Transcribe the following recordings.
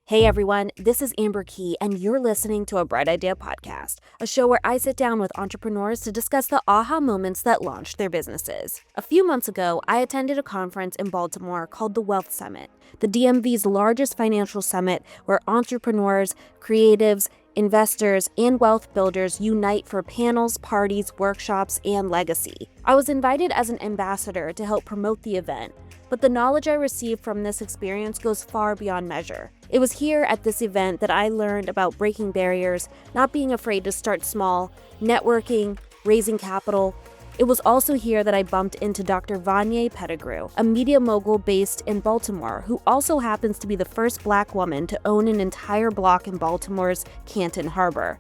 Hey everyone, this is Amber Key, and you're listening to a Bright Idea podcast, a show where I sit down with entrepreneurs to discuss the aha moments that launched their businesses. A few months ago, I attended a conference in Baltimore called the Wealth Summit, the DMV's largest financial summit where entrepreneurs, creatives, investors, and wealth builders unite for panels, parties, workshops, and legacy. I was invited as an ambassador to help promote the event, but the knowledge I received from this experience goes far beyond measure. It was here at this event that I learned about breaking barriers, not being afraid to start small, networking, raising capital. It was also here that I bumped into Dr. Vonnya Pettigrew, a media mogul based in Baltimore, who also happens to be the first Black woman to own an entire block in Baltimore's Canton Harbor.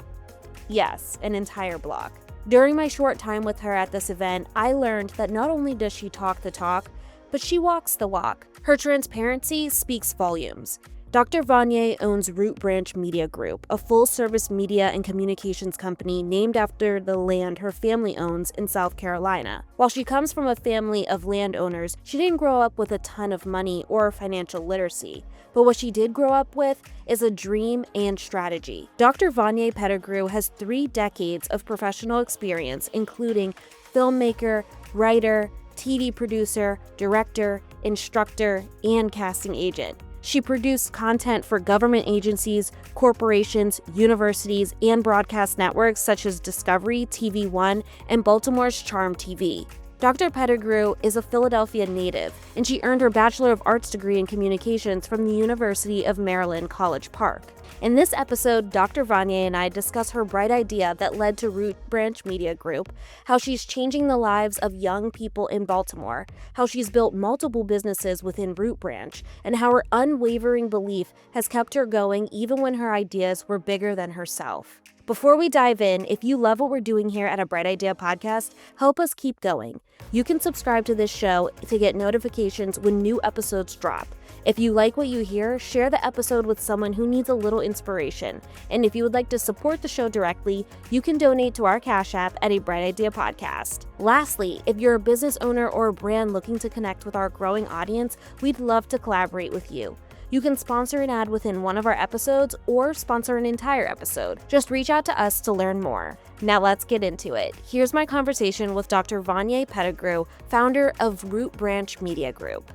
Yes, an entire block. During my short time with her at this event, I learned that not only does she talk the talk, but she walks the walk. Her transparency speaks volumes. Dr. Vanya owns Root Branch Media Group, a full-service media and communications company named after the land her family owns in South Carolina. While she comes from a family of landowners, she didn't grow up with a ton of money or financial literacy. But what she did grow up with is a dream and strategy. Dr. Vonnya Pettigrew has 3 decades of professional experience, including filmmaker, writer, TV producer, director, instructor, and casting agent. She produced content for government agencies, corporations, universities, and broadcast networks such as Discovery, TV One, and Baltimore's Charm TV. Dr. Pettigrew is a Philadelphia native, and she earned her Bachelor of Arts degree in Communications from the University of Maryland, College Park. In this episode, Dr. Vanya and I discuss her bright idea that led to Root Branch Media Group, how she's changing the lives of young people in Baltimore, how she's built multiple businesses within Root Branch, and how her unwavering belief has kept her going even when her ideas were bigger than herself. Before we dive in, if you love what we're doing here at a Bright Idea podcast, help us keep going. You can subscribe to this show to get notifications when new episodes drop. If you like what you hear, share the episode with someone who needs a little inspiration. And if you would like to support the show directly, you can donate to our Cash App at a Bright Idea Podcast. Lastly, if you're a business owner or a brand looking to connect with our growing audience, we'd love to collaborate with you. You can sponsor an ad within one of our episodes or sponsor an entire episode. Just reach out to us to learn more. Now let's get into it. Here's my conversation with Dr. Vonnya Pettigrew, founder of Root Branch Media Group.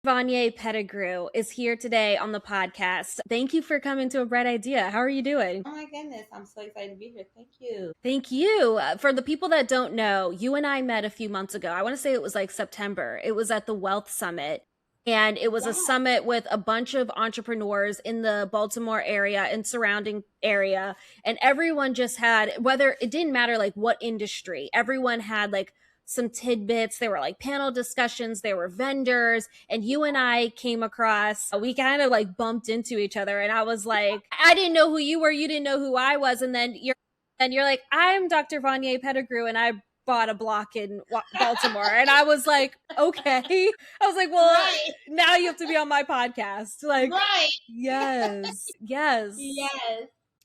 Vonnya Pettigrew is here today on the podcast. Thank you for coming to A Bright Idea. How are you doing? Oh my goodness, I'm so excited to be here. Thank you. Thank you. For the people that don't know, you and I met a few months ago. I want to say it was like September. It was at the Wealth Summit. And it was a summit with a bunch of entrepreneurs in the Baltimore area and surrounding area. And everyone just had, whether it didn't matter like what industry, everyone had like some tidbits. There were like panel discussions, there were vendors, and you and I came across, we kind of like bumped into each other. And I was like, I didn't know who you were, you didn't know who I was. And then you're like, I'm Dr. Vonnya Pettigrew, and I bought a block in Baltimore. And I was like, okay. I was like, well, right. Now you have to be on my podcast. Like, right. Yes.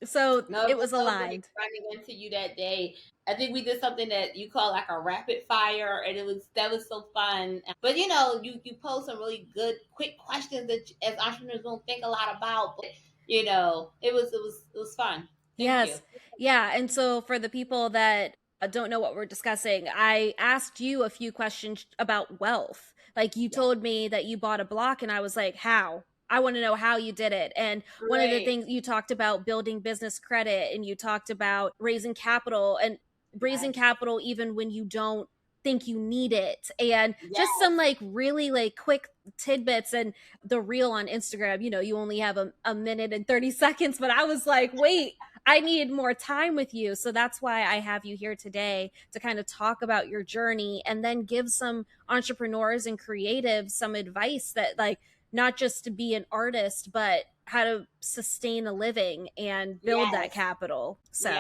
So no, it was aligned. Running into you that day. I think we did something that you call like a rapid fire, and that was so fun. But you know, you pose some really good, quick questions that as entrepreneurs don't think a lot about. But you know, it was fun. Thank you. Yeah, and so for the people that don't know what we're discussing, I asked you a few questions about wealth. Like you told me that you bought a block, and I was like, how? I want to know how you did it. And one of the things you talked about building business credit, and you talked about raising capital and raising capital even when you don't think you need it, and just some like really like quick tidbits. And the reel on Instagram, you know, you only have a minute and 30 seconds, but I was like, wait, I need more time with you. So that's why I have you here today to kind of talk about your journey and then give some entrepreneurs and creatives some advice that like, not just to be an artist, but how to sustain a living and build that capital. So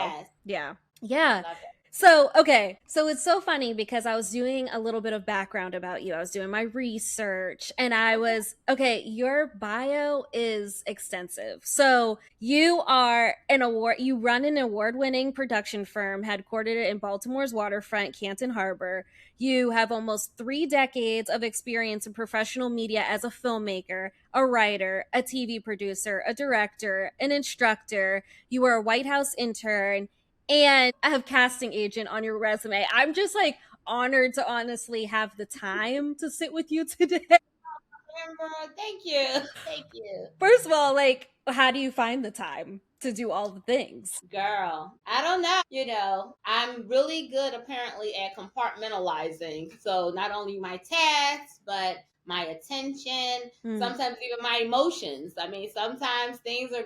yeah. So it's so funny because I was doing a little bit of background about you. I was doing my research and your bio is extensive. So you run an award-winning production firm headquartered in Baltimore's waterfront, Canton Harbor. You have almost 3 decades of experience in professional media as a filmmaker, a writer, a TV producer, a director, an instructor. You were a White House intern and I have casting agent on your resume. I'm just like honored to honestly have the time to sit with you today. Amber, thank you. Thank you. First of all, like, how do you find the time to do all the things? Girl, I don't know. I'm really good apparently at compartmentalizing. So not only my tasks, but my attention, Mm, sometimes even my emotions. I mean, sometimes things are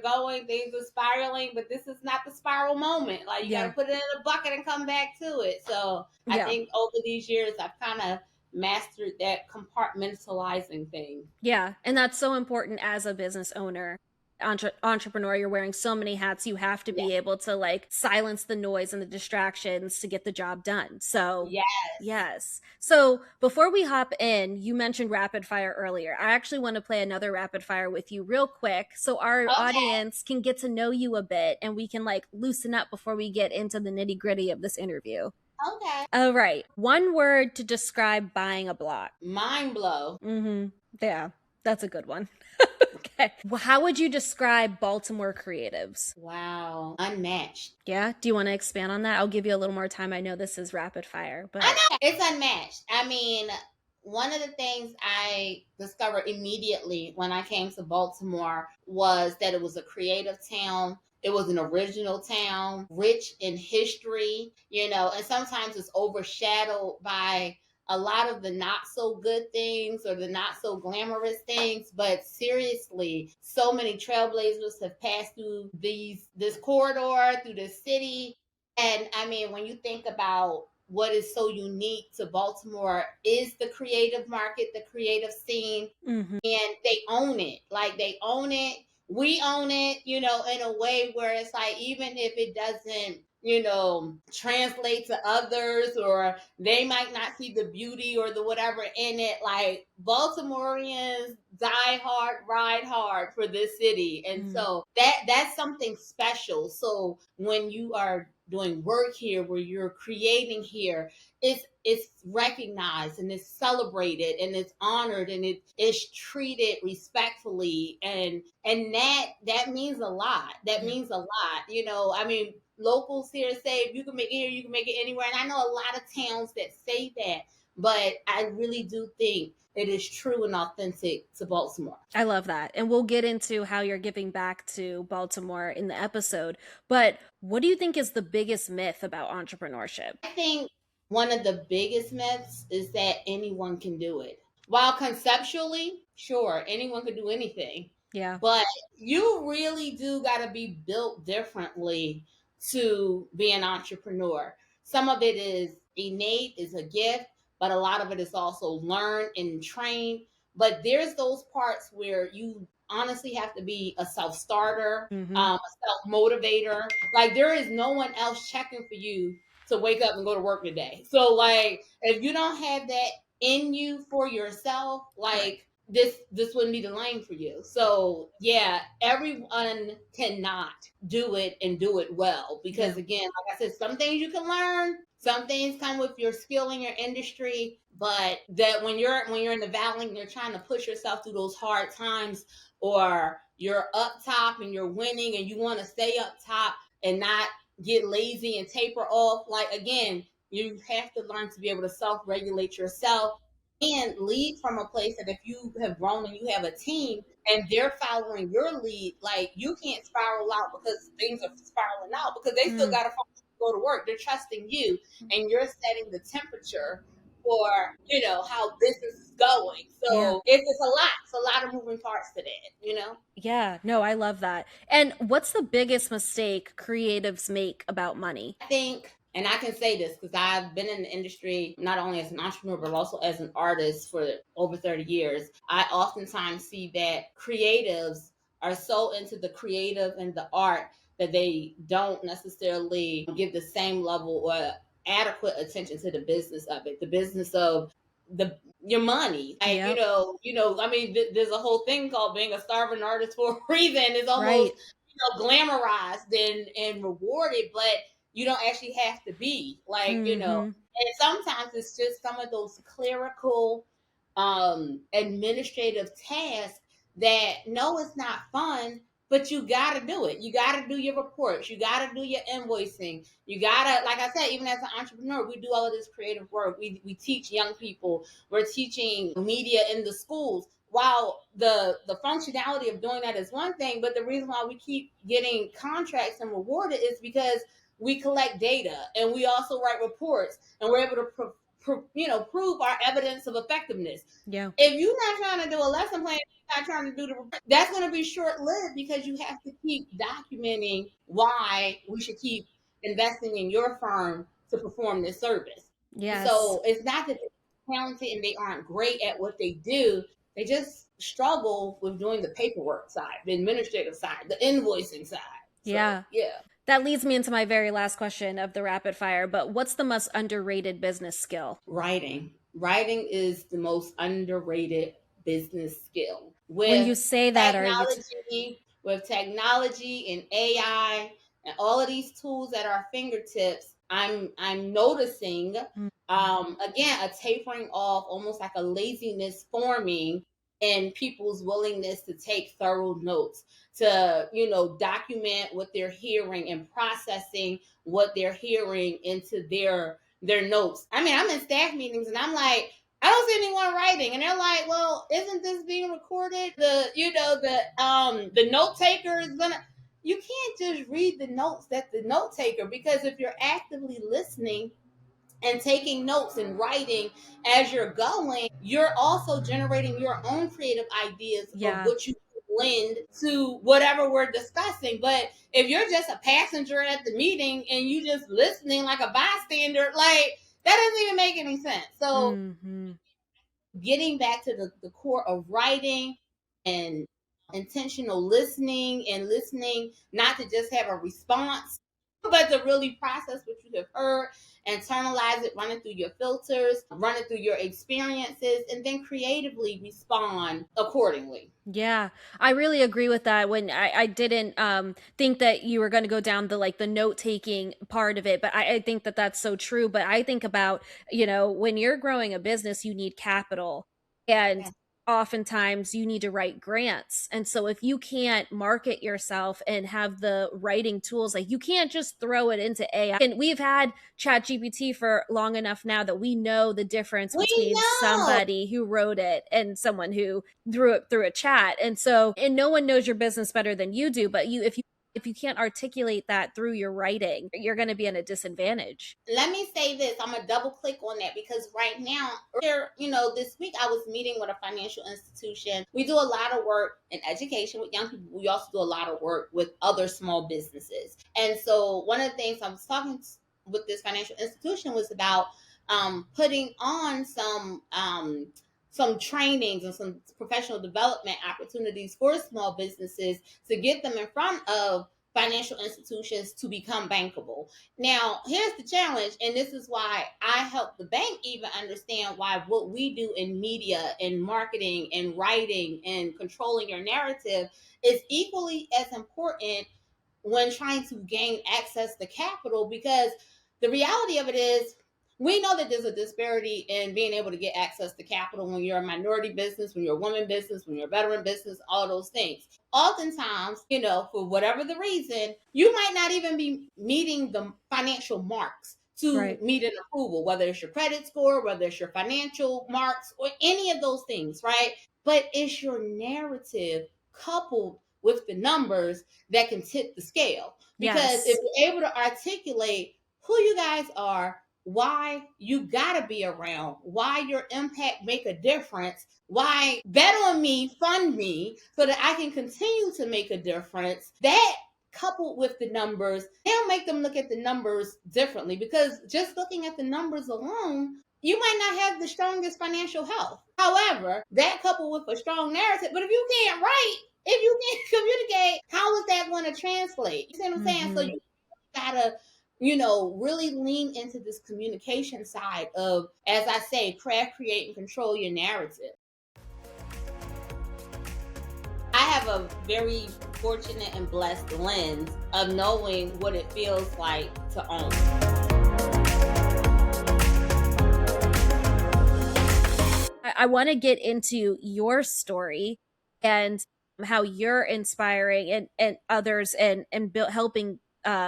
spiraling, but this is not the spiral moment. Like you got to yeah. put it in a bucket and come back to it. So I Yeah. think over these years, I've kind of mastered that compartmentalizing thing. Yeah. And that's so important as a business owner. Entrepreneur, you're wearing so many hats. You have to Yeah. be able to like silence the noise and the distractions to get the job done. So, Yes. yes. So, before we hop in, you mentioned rapid fire earlier. I actually want to play another rapid fire with you real quick so our Okay. audience can get to know you a bit and we can like loosen up before we get into the nitty gritty of this interview. Okay. All right. One word to describe buying a block. Mind blow. Mm-hmm. Yeah, that's a good one. Okay. Well, how would you describe Baltimore creatives? Wow. Unmatched. Yeah. Do you want to expand on that? I'll give you a little more time. I know this is rapid fire, I but know it's unmatched. I mean, one of the things I discovered immediately when I came to Baltimore was that it was a creative town. It was an original town, rich in history, and sometimes it's overshadowed by a lot of the not so good things or the not so glamorous things. But seriously, so many trailblazers have passed through this corridor, through the city. And I mean, when you think about what is so unique to Baltimore is the creative market, the creative scene, mm-hmm. and they own it. Like they own it. We own it, in a way where it's like even if it doesn't, translate to others or they might not see the beauty or the whatever in it, like Baltimoreans die hard, ride hard for this city. And Mm, so that's something special. So when you are doing work here where you're creating here, it's recognized and it's celebrated and it's honored and it is treated respectfully, and that means a lot. That yeah. means a lot. I mean, locals here say if you can make it here, you can make it anywhere. And I know a lot of towns that say that, but I really do think it is true and authentic to Baltimore. I love that. And we'll get into how you're giving back to Baltimore in the episode. But what do you think is the biggest myth about entrepreneurship? I think one of the biggest myths is that anyone can do it. While conceptually, sure, anyone can do anything, Yeah. but you really do got to be built differently to be an entrepreneur. Some of it is innate, is a gift, but a lot of it is also learned and trained. But there's those parts where you honestly have to be a self starter, Mm-hmm. a self motivator. Like there is no one else checking for you to wake up and go to work today. So like if you don't have that in you for yourself, Right. like this wouldn't be the lane for you. So yeah, everyone cannot do it and do it well Yeah. because again, like I said, some things you can learn, some things come with your skill in your industry, but that when you're in the valley and you're trying to push yourself through those hard times, or you're up top and you're winning and you want to stay up top and not get lazy and taper off, like again, you have to learn to be able to self-regulate yourself and lead from a place that if you have grown and you have a team and they're following your lead, like you can't spiral out because things are spiraling out because they still Mm. got to go to work. They're trusting you and you're setting the temperature for, how business is going. Yeah. So it's a lot. It's a lot of moving parts to that. Yeah. No, I love that. And what's the biggest mistake creatives make about money? I think, and I can say this because I've been in the industry not only as an entrepreneur but also as an artist for over 30 years. I oftentimes see that creatives are so into the creative and the art that they don't necessarily give the same level or adequate attention to the business of it, the business of the your money. Like, Yep. I mean, there's a whole thing called being a starving artist for a reason. It's almost, Right. glamorized and rewarded, but you don't actually have to be like, Mm-hmm. and sometimes it's just some of those clerical, administrative tasks that no, it's not fun, but you got to do it. You got to do your reports. You got to do your invoicing. You got to, like I said, even as an entrepreneur, we do all of this creative work. We teach young people. We're teaching media in the schools. While the functionality of doing that is one thing, but the reason why we keep getting contracts and rewarded is because we collect data and we also write reports and we're able to prove our evidence of effectiveness. Yeah. If you're not trying to do a lesson plan, you're not trying to do the report, that's going to be short lived because you have to keep documenting why we should keep investing in your firm to perform this service. Yes. So it's not that they're talented and they aren't great at what they do. They just struggle with doing the paperwork side, the administrative side, the invoicing side. So Yeah. yeah. That leads me into my very last question of the rapid fire, but what's the most underrated business skill? Writing is the most underrated business skill. When you say that, are you Technology and AI and all of these tools at our fingertips, I'm noticing, again, a tapering off, almost like a laziness forming in people's willingness to take thorough notes, to document what they're hearing and processing what they're hearing into their notes. I mean, I'm in staff meetings and I'm like, I don't see anyone writing, and they're like, "Well, isn't this being recorded? The note taker is gonna." You can't just read the notes that the note taker, because if you're actively listening and taking notes and writing as you're going, you're also generating your own creative ideas of Yeah. what you blend to whatever we're discussing. But if you're just a passenger at the meeting and you just listening like a bystander, like that doesn't even make any sense. So Mm-hmm. getting back to the core of writing and intentional listening, and listening not to just have a response, but to really process what you have heard, internalize it, run it through your filters, run it through your experiences, and then creatively respond accordingly. Yeah, I really agree with that. When I didn't think that you were going to go down the like the note taking part of it, but I think that that's so true. But I think about, when you're growing a business, you need capital, and Yeah. oftentimes you need to write grants. And so if you can't market yourself and have the writing tools, like you can't just throw it into AI. And we've had ChatGPT for long enough now that we know the difference We between know. somebody who wrote it and someone who through a chat. And so, and no one knows your business better than you do, but if you can't articulate that through your writing, you're going to be at a disadvantage. Let me say this. I'm gonna double click on that because right now, earlier, this week I was meeting with a financial institution. We do a lot of work in education with young people. We also do a lot of work with other small businesses. And so one of the things I was talking with this financial institution was about putting on some trainings and some professional development opportunities for small businesses to get them in front of financial institutions to become bankable. Now, here's the challenge, and this is why I help the bank even understand why what we do in media and marketing and writing and controlling your narrative is equally as important when trying to gain access to capital, because the reality of it is we know that there's a disparity in being able to get access to capital when you're a minority business, when you're a woman business, when you're a veteran business, all those things. Oftentimes, for whatever the reason, you might not even be meeting the financial marks to Right. meet an approval, whether it's your credit score, whether it's your financial marks, or any of those things, right? But it's your narrative coupled with the numbers that can tip the scale. Because if Yes. you're able to articulate who you guys are, why you gotta be around, why your impact make a difference, why bet on me, fund me, so that I can continue to make a difference, that coupled with the numbers, they'll make them look at the numbers differently, because just looking at the numbers alone, you might not have the strongest financial health. However, that coupled with a strong narrative, but if you can't write, if you can't communicate, how is that going to translate? You see what I'm saying? So Mm-hmm. you gotta really lean into this communication side of, as I say, craft, create, and control your narrative. I have a very fortunate and blessed lens of knowing what it feels like to own. I want to get into your story and how you're inspiring and others and helping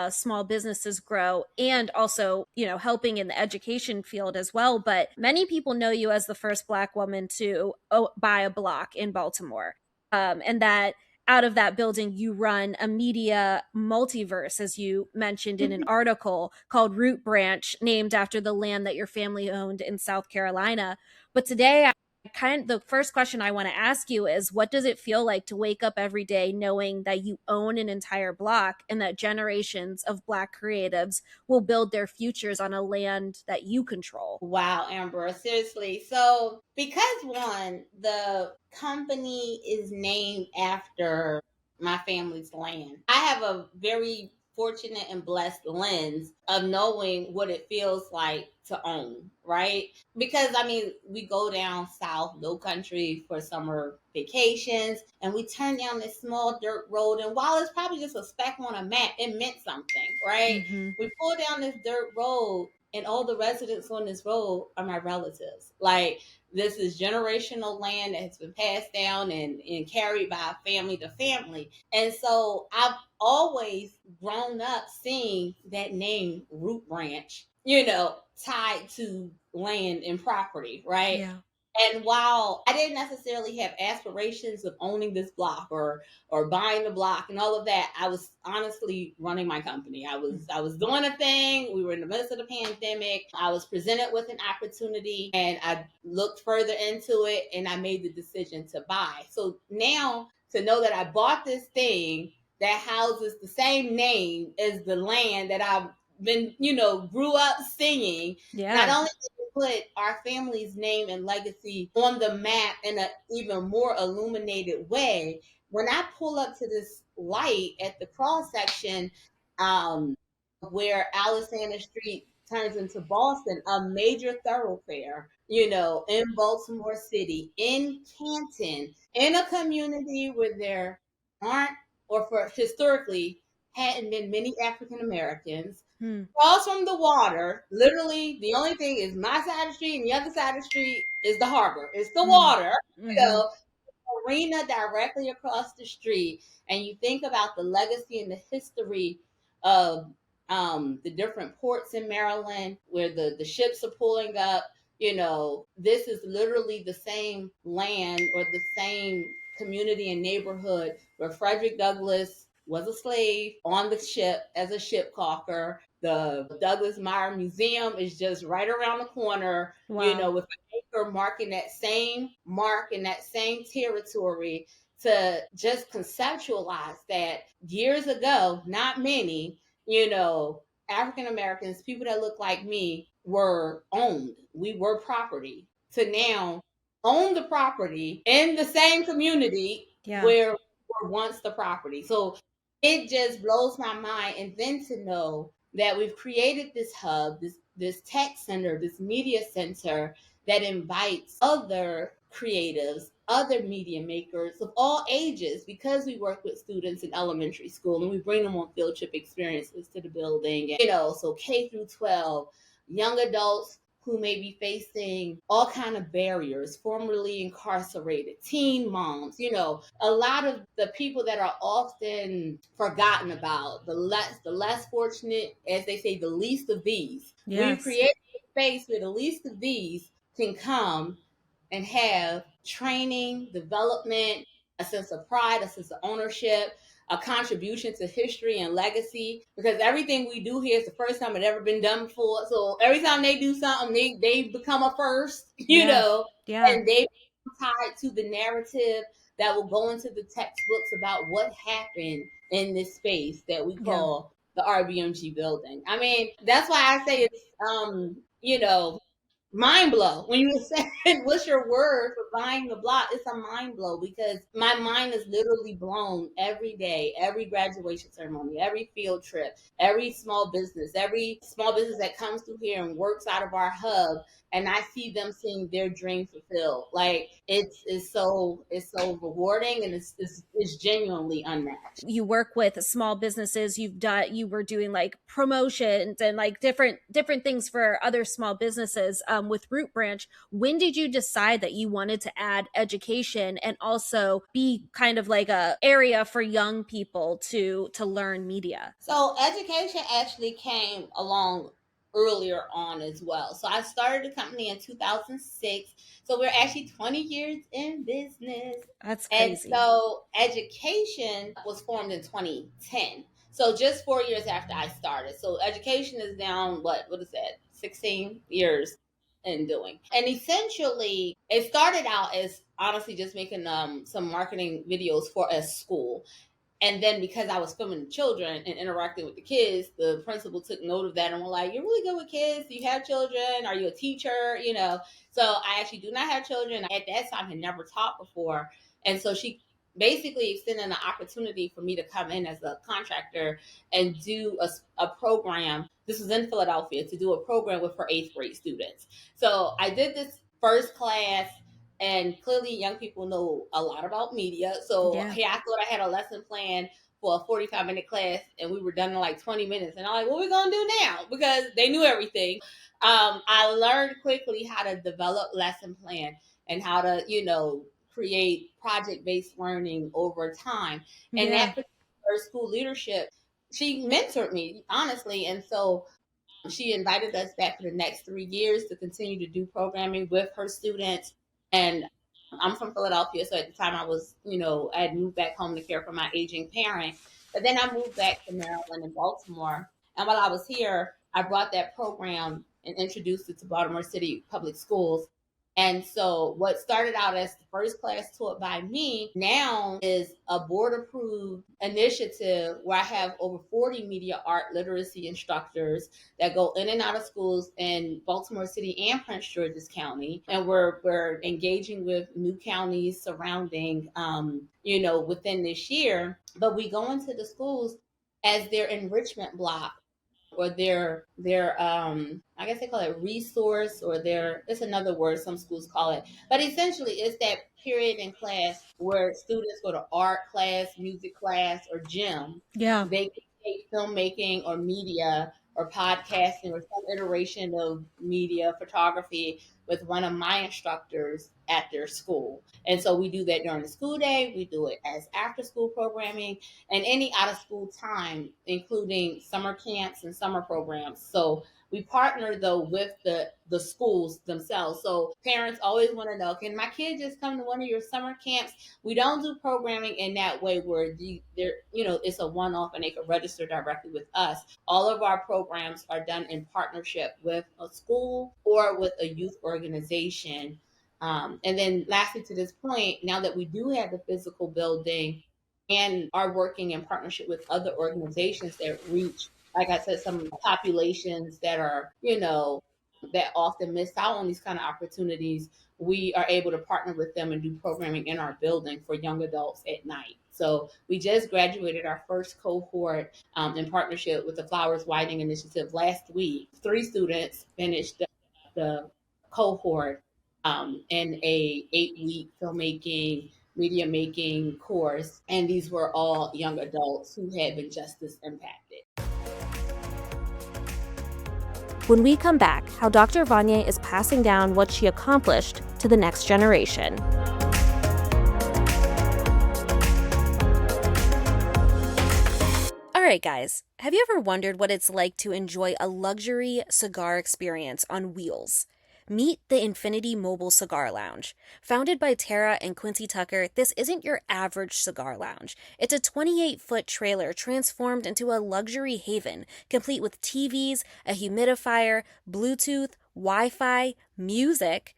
small businesses grow, and also helping in the education field as well. But many people know you as the first Black woman to buy a block in Baltimore, and that out of that building you run a media multiverse, as you mentioned in an article called Root Branch, named after the land that your family owned in South Carolina. But today, the first question I want to ask you is, what does it feel like to wake up every day knowing that you own an entire block and that generations of Black creatives will build their futures on a land that you control? Wow, Amber, seriously. So, because one, the company is named after my family's land, I have a very fortunate and blessed lens of knowing what it feels like to own, right? Because I mean, we go down south, low country for summer vacations, and we turn down this small dirt road. And while it's probably just a speck on a map, it meant something, right? Mm-hmm. We pull down this dirt road, and all the residents on this road are my relatives. Like, this is generational land that has been passed down and carried by family to family. And so I've always grown up seeing that name Root Branch, tied to land and property, right? Yeah. And while I didn't necessarily have aspirations of owning this block or buying the block and all of that, I was honestly running my company. I was doing a thing. We were in the midst of the pandemic. I was presented with an opportunity and I looked further into it and I made the decision to buy. So now, to know that I bought this thing that houses the same name as the land that I've been, grew up singing, not Yeah. only put our family's name and legacy on the map in an even more illuminated way. When I pull up to this light at the cross section, um, where Alexander Street turns into Boston, a major thoroughfare, in Baltimore City, in Canton, in a community where there aren't, or for historically hadn't been many African Americans, Hmm. across from the water. Literally, the only thing is my side of the street, and the other side of the street is the harbor. It's the Hmm. water, you Mm-hmm. know, arena directly across the street. And you think about the legacy and the history of the different ports in Maryland where the ships are pulling up. This is literally the same land or the same community and neighborhood where Frederick Douglass was a slave on the ship as a ship caulker. The Douglas Meyer Museum is just right around the corner, Wow. with an anchor marking that same mark in that same territory, to just conceptualize that years ago, not many, African Americans, people that look like me, were owned. We were property. To now own the property in the same community Yeah. where were once the property. So it just blows my mind. And then to know that we've created this hub, this tech center, this media center that invites other creatives, other media makers of all ages, because we work with students in elementary school and we bring them on field trip experiences to the building. And, so K through 12, young adults who may be facing all kind of barriers, formerly incarcerated, teen moms, a lot of the people that are often forgotten about, the less fortunate, as they say, the least of these. We've Yes. created a space where the least of these can come and have training, development, a sense of pride, a sense of ownership, a contribution to history and legacy. Because everything we do here is the first time it ever been done before. So every time they do something, they become a first, Yeah. Yeah. and they tied to the narrative that will go into the textbooks about what happened in this space that we Yeah. call the RBMG building. I mean, that's why I say it's mind blow. When you said, what's your word for buying the block? It's a mind blow because my mind is literally blown every day, every graduation ceremony, every field trip, every small business that comes through here and works out of our hub. And I see them seeing their dream fulfilled. Like it's so rewarding, and it's genuinely unmatched. You work with small businesses. You were doing like promotions and like different things for other small businesses with Root Branch. When did you decide that you wanted to add education and also be kind of like a area for young people to learn media? So education actually came along earlier on as well. So I started the company in 2006. So we're actually 20 years in business. That's And crazy. so education was formed in 2010. So just 4 years after I started. So education is down, what is that? 16 years in doing. And essentially it started out as honestly just making some marketing videos for a school. And then because I was filming the children and interacting with the kids, the principal took note of that and were like, "You're really good with kids. Do you have children? Are you a teacher?" So I actually do not have children. At that time, had never taught before, and so she basically extended an opportunity for me to come in as a contractor and do a program. This was in Philadelphia, to do a program with her eighth grade students. So I did this first class, and clearly young people know a lot about media. So Yeah. hey, I thought I had a lesson plan for a 45-minute class, and we were done in like 20 minutes. And I'm like, what are we going to do now? Because they knew everything. I learned quickly how to develop lesson plan and how to, create project-based learning over time. And Yeah. that particular school leadership, she mentored me, honestly. And so she invited us back for the next 3 years to continue to do programming with her students. And I'm from Philadelphia, so at the time I had moved back home to care for my aging parent. But then I moved back to Maryland and Baltimore. And while I was here, I brought that program and introduced it to Baltimore City Public Schools. And so what started out as the first class taught by me now is a board approved initiative where I have over 40 media art literacy instructors that go in and out of schools in Baltimore City and Prince George's County. And we're engaging with new counties surrounding, within this year. But we go into the schools as their enrichment block or their I guess they call it resource, or their, it's another word some schools call it, but essentially it's that period in class where students go to art class, music class, or gym. Yeah. They can take filmmaking or media or podcasting or some iteration of media photography with one of my instructors at their school. And so we do that during the school day, we do it as after school programming, and any out of school time, including summer camps and summer programs. So we partner though with the schools themselves. So parents always want to know, can my kid just come to one of your summer camps? We don't do programming in that way where it's a one-off and they can register directly with us. All of our programs are done in partnership with a school or with a youth organization. And then lastly, to this point, now that we do have the physical building and are working in partnership with other organizations that reach, like I said, some populations that are, that often miss out on these kind of opportunities, we are able to partner with them and do programming in our building for young adults at night. So we just graduated our first cohort in partnership with the Flowers Widening Initiative last week. 3 students finished the cohort in a 8-week filmmaking media making course, and these were all young adults who had been justice impacted. When we come back, how Dr. Vanya is passing down what she accomplished to the next generation. All right, guys, have you ever wondered what it's like to enjoy a luxury cigar experience on wheels? Meet the Infinity Mobile Cigar Lounge. Founded by Tara and Quincy Tucker, this isn't your average cigar lounge. It's a 28-foot trailer transformed into a luxury haven, complete with TVs, a humidifier, Bluetooth, Wi-Fi, music,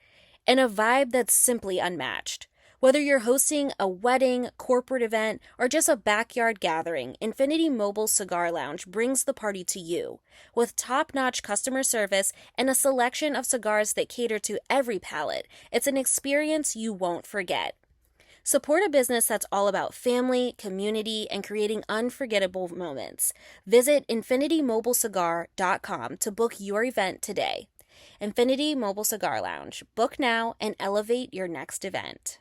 and a vibe that's simply unmatched. Whether you're hosting a wedding, corporate event, or just a backyard gathering, Infinity Mobile Cigar Lounge brings the party to you. With top-notch customer service and a selection of cigars that cater to every palate, it's an experience you won't forget. Support a business that's all about family, community, and creating unforgettable moments. Visit infinitymobilecigar.com to book your event today. Infinity Mobile Cigar Lounge. Book now and elevate your next event.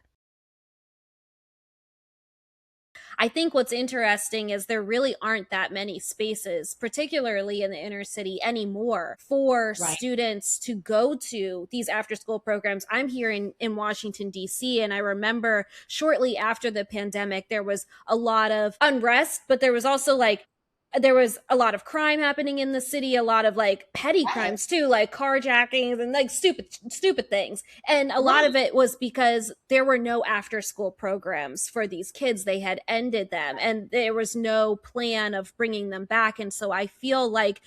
I think what's interesting is there really aren't that many spaces, particularly in the inner city anymore, for students to go to these after school programs. I'm here in Washington, D.C., and I remember shortly after the pandemic, there was a lot of unrest, but there was also there was a lot of crime happening in the city, a lot of petty crimes too, like carjackings and stupid things. And a lot of it was because there were no after school programs for these kids. They had ended them and there was no plan of bringing them back. And so I feel like,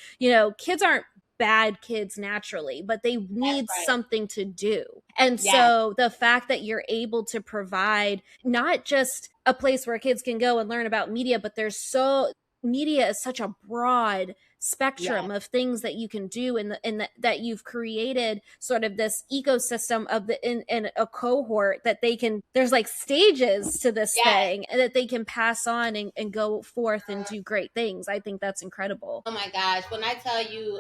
kids aren't bad kids naturally, but they need something to do. And so the fact that you're able to provide not just a place where kids can go and learn about media, but media is such a broad spectrum of things that you can do that you've created sort of this ecosystem of in a cohort that there's stages to this thing and that they can pass on and go forth and do great things. I think that's incredible. Oh my gosh, when I tell you,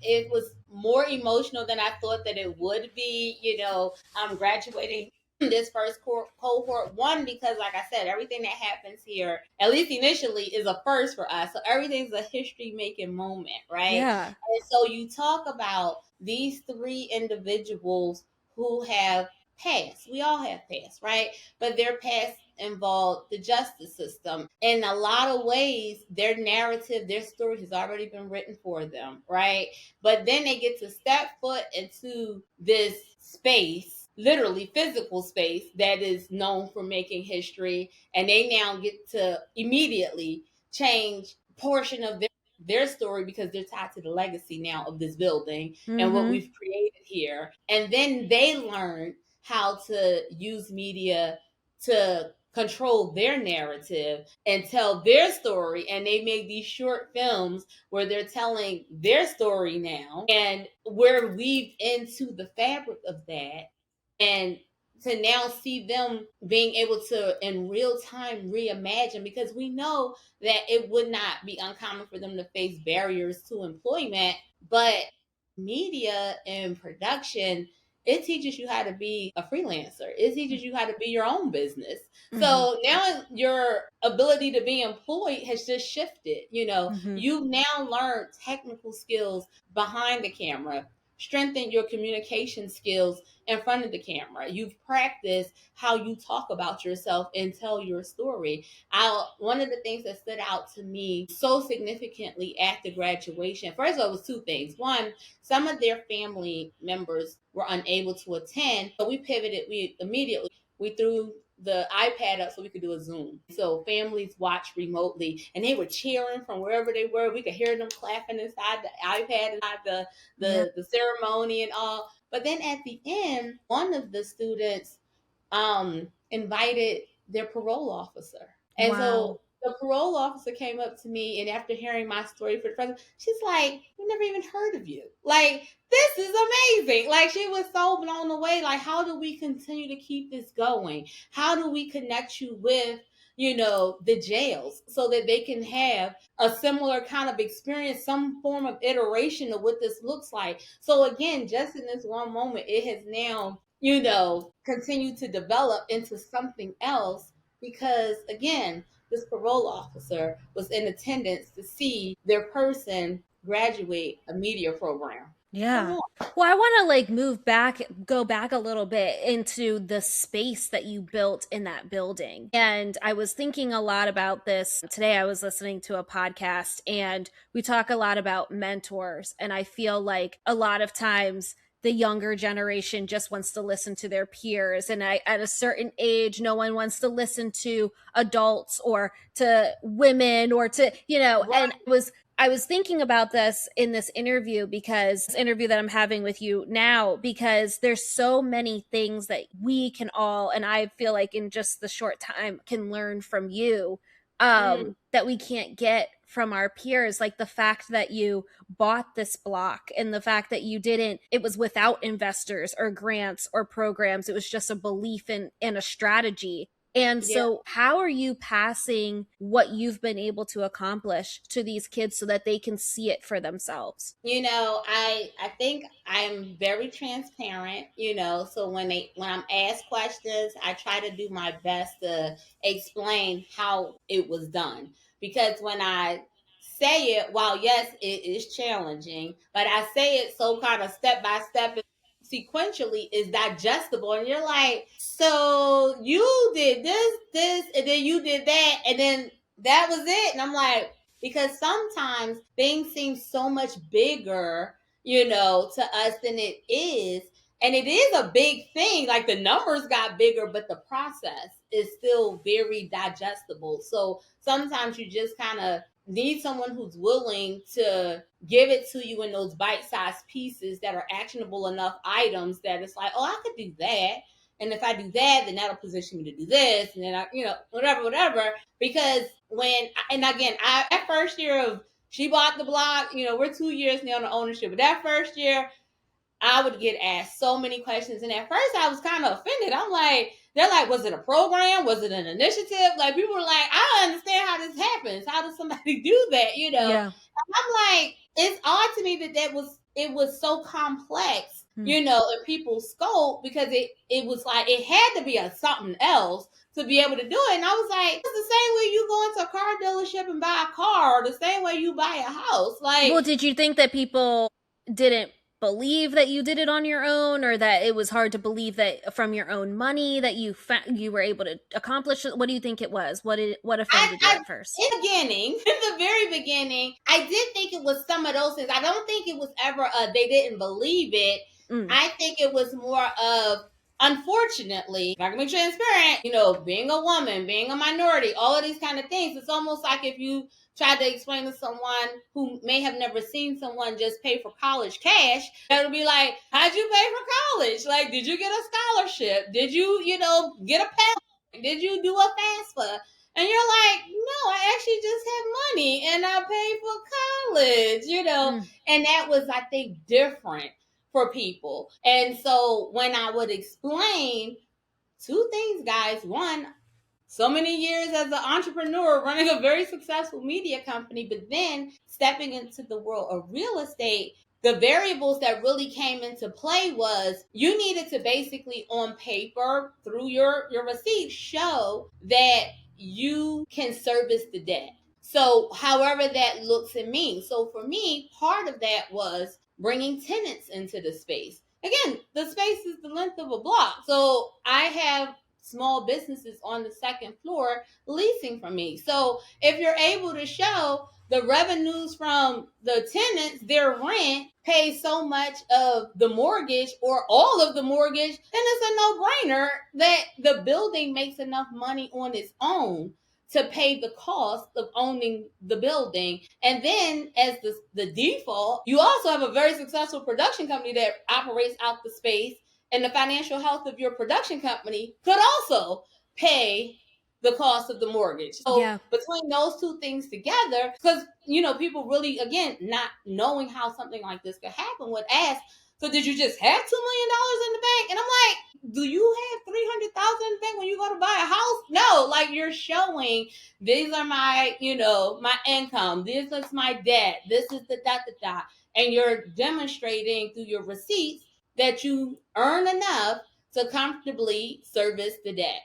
it was more emotional than I thought that it would be. I'm graduating this first cohort. One, because like I said, everything that happens here, at least initially, is a first for us. So everything's a history making moment, right? Yeah. And so you talk about these three individuals who have passed. We all have passed, right? But their past involved the justice system. In a lot of ways, their narrative, their story has already been written for them, right? But then they get to step foot into this space, literally physical space, that is known for making history, and they now get to immediately change portion of their story because they're tied to the legacy now of this building and what we've created here. And then they learn how to use media to control their narrative and tell their story, and they make these short films where they're telling their story now, and we're weaved into the fabric of that. And to now see them being able to in real time reimagine, because we know that it would not be uncommon for them to face barriers to employment, but media and production, it teaches you how to be a freelancer. It teaches you how to be your own business. So now your ability to be employed has just shifted. You've now learned technical skills behind the camera, strengthen your communication skills in front of the camera. You've practiced how you talk about yourself and tell your story. One of the things that stood out to me so significantly after graduation, first of all, it was two things. One, some of their family members were unable to attend, so we pivoted. We threw the iPad up so we could do a Zoom. So families watched remotely, and they were cheering from wherever they were. We could hear them clapping inside the iPad, inside the ceremony and all. But then at the end, one of the students invited their parole officer. And so the parole officer came up to me, and after hearing my story for the first time, she's like, "We never even heard of you. This is amazing." She was so blown away. How do we continue to keep this going? How do we connect you with, the jails so that they can have a similar kind of experience, some form of iteration of what this looks like? So again, just in this one moment, it has now, continued to develop into something else, because again, this parole officer was in attendance to see their person graduate a media program. Yeah. Well, I want to go back a little bit into the space that you built in that building. And I was thinking a lot about this today. I was listening to a podcast and we talk a lot about mentors. And I feel like a lot of times the younger generation just wants to listen to their peers. And at a certain age, no one wants to listen to adults or to women or to, and it was I was thinking about this in this interview that I'm having with you now, because there's so many things that we can all, and I feel like in just the short time, can learn from you, that we can't get from our peers. Like the fact that you bought this block, and the fact that it was without investors or grants or programs. It was just a belief in a strategy. And so how are you passing what you've been able to accomplish to these kids so that they can see it for themselves? I think I'm very transparent, so when I'm asked questions, I try to do my best to explain how it was done. Because when I say it, while yes, it is challenging, but I say it so kind of step by step, sequentially is digestible, and you're like, so you did this, and then you did that, and then that was it. And I'm like, because sometimes things seem so much bigger, to us than it is. And it is a big thing. Like the numbers got bigger, but the process is still very digestible. So sometimes you just kind of need someone who's willing to give it to you in those bite-sized pieces that are actionable enough items that it's like, oh, I could do that. And if I do that, then that'll position me to do this. And then whatever. Because that first year of she bought the block, we're 2 years now on the ownership. But that first year, I would get asked so many questions. And at first I was kind of offended. I'm like, they're like, was it a program? Was it an initiative? Like people were like, I don't understand how this happens. How does somebody do that? Yeah. I'm like, it's odd to me that it was so complex, in people's scope, because it was like, it had to be something else to be able to do it. And I was like, it's the same way you go into a car dealership and buy a car, or the same way you buy a house. Like, Well, did you think that people didn't believe that you did it on your own, or that it was hard to believe that from your own money that you were able to accomplish it? What do you think it was? What offended you at first? In the very beginning, I did think it was some of those things. I don't think it was ever they didn't believe it. I think it was more of, unfortunately, if I can be transparent, being a woman, being a minority, all of these kind of things. It's almost like if you try to explain to someone who may have never seen someone just pay for college cash, that'll be like, how'd you pay for college? Like, did you get a scholarship? Did you, get a Pell? Did you do a FAFSA? And you're like, no, I actually just have money and I paid for college, And that was, I think, different for people. And so when I would explain two things, guys, one, so many years as an entrepreneur running a very successful media company, but then stepping into the world of real estate, the variables that really came into play was you needed to basically on paper through your receipts show that you can service the debt. So however that looks and means. So for me, part of that was bringing tenants into the space. Again, the space is the length of a block. So I have small businesses on the second floor leasing from me. So if you're able to show the revenues from the tenants, their rent pays so much of the mortgage or all of the mortgage, then it's a no-brainer that the building makes enough money on its own to pay the cost of owning the building. And then as the default, you also have a very successful production company that operates out the space, and the financial health of your production company could also pay the cost of the mortgage. So between those two things together, because, people really, again, not knowing how something like this could happen, would ask, so did you just have $2 million in the bank? And I'm like, do you have $300,000 in the bank when you go to buy a house? No, like you're showing, these are my, my income. This is my debt. This is the da. And you're demonstrating through your receipts that you earn enough to comfortably service the debt.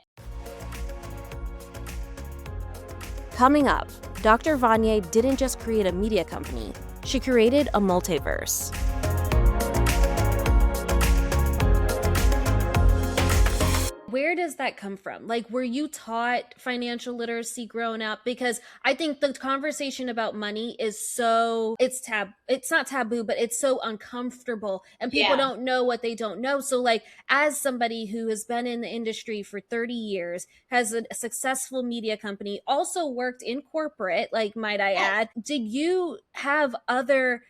Coming up, Dr. Vanya didn't just create a media company, she created a multiverse. Where does that come from? Like, were you taught financial literacy growing up? Because I think the conversation about money is so, it's not taboo, but it's so uncomfortable, and people Yeah. don't know what they don't know. So like, as somebody who has been in the industry for 30 years, has a successful media company, also worked in corporate, like, might I Yes. add, did you have other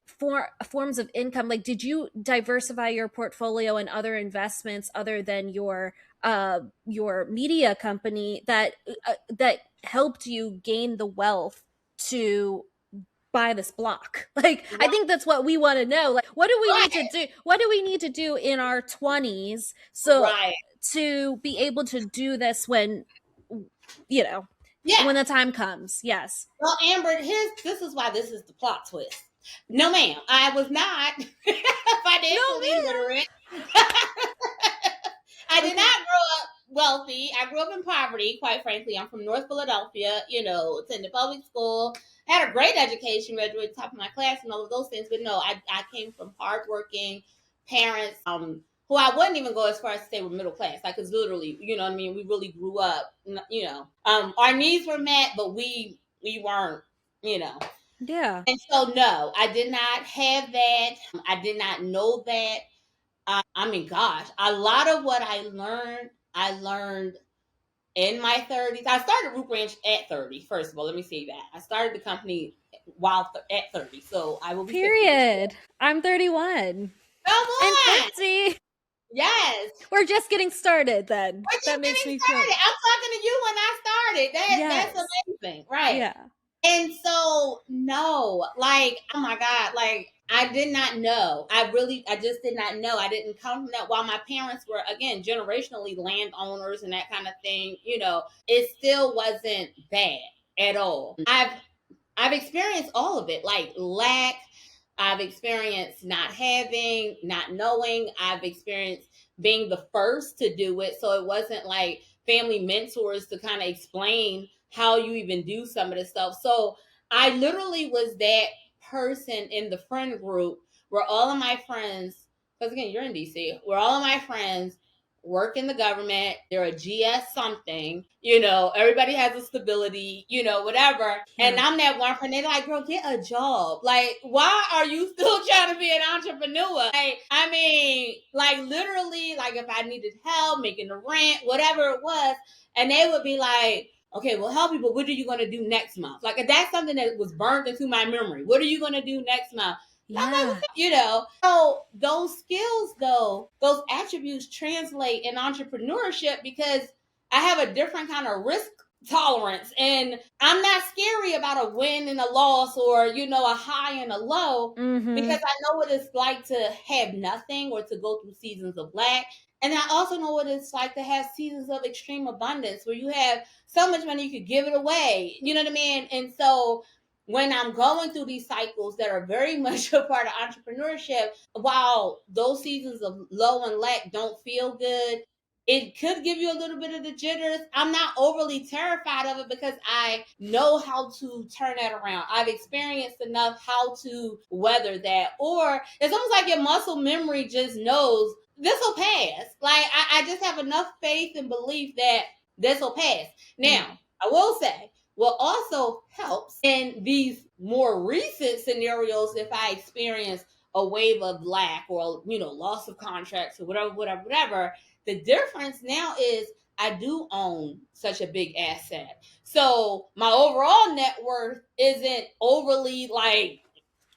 forms of income? Like, did you diversify your portfolio and other investments other than your media company that helped you gain the wealth to buy this block? Like, I Right. think that's what we want to know. Like, what do we need to Right. do? What do we need to do in our 20s so Right. to be able to do this when, you know, Yeah. when the time comes? Yes. Well, Amber, this is why this is the plot twist. No, ma'am, I was not No, financially literate. I did okay. not grow up wealthy. I grew up in poverty, quite frankly. I'm from North Philadelphia, attended public school, had a great education, graduated top of my class, and all of those things. But no, I came from hardworking parents, who I wouldn't even go as far as to say were middle class. Like, it's literally, you know what I mean? We really grew up, our needs were met, but we weren't, you know. Yeah. And so, no, I did not have that. I did not know that. I mean, gosh, a lot of what I learned in my 30s. I started Root Ranch at 30, first of all. Let me say that. I started the company at 30. So I will be 50 this year. Period. I'm 31 Come and on. 50. Yes. We're just getting started then. We're That just makes getting me feel, started. I'm talking to you when I started. That's yes. amazing. Right. Yeah. And so, no, like, oh my God, like, I did not know. I just did not know. I didn't come from that. While my parents were, again, generationally landowners and that kind of thing, it still wasn't bad at all. I've experienced all of it, like lack. I've experienced not having, not knowing. I've experienced being the first to do it. So it wasn't like family mentors to kind of explain how you even do some of this stuff. So I literally was that person in the friend group where all of my friends, because again, you're in DC, where all of my friends work in the government, they're a GS something, everybody has a stability, whatever. And Yeah. I'm that one friend, they're like, girl, get a job. Like, why are you still trying to be an entrepreneur? Like, I mean, like, literally, like, if I needed help making the rent, whatever it was, and they would be like, okay, well, help you, but what are you going to do next month? Like, that's something that was burned into my memory. What are you going to do next month? Yeah. So those skills, though, those attributes translate in entrepreneurship because I have a different kind of risk tolerance, and I'm not scary about a win and a loss, or a high and a low, Mm-hmm. because I know what it's like to have nothing or to go through seasons of lack. And I also know what it's like to have seasons of extreme abundance where you have so much money you could give it away. You know what I mean? And so when I'm going through these cycles that are very much a part of entrepreneurship, while those seasons of low and lack don't feel good, it could give you a little bit of the jitters. I'm not overly terrified of it because I know how to turn that around. I've experienced enough how to weather that. Or it's almost like your muscle memory just knows this will pass. Like, I just have enough faith and belief that this will pass. Yeah. Now, I will say, what also helps in these more recent scenarios, if I experience a wave of lack or loss of contracts or whatever, the difference now is I do own such a big asset. So my overall net worth isn't overly like,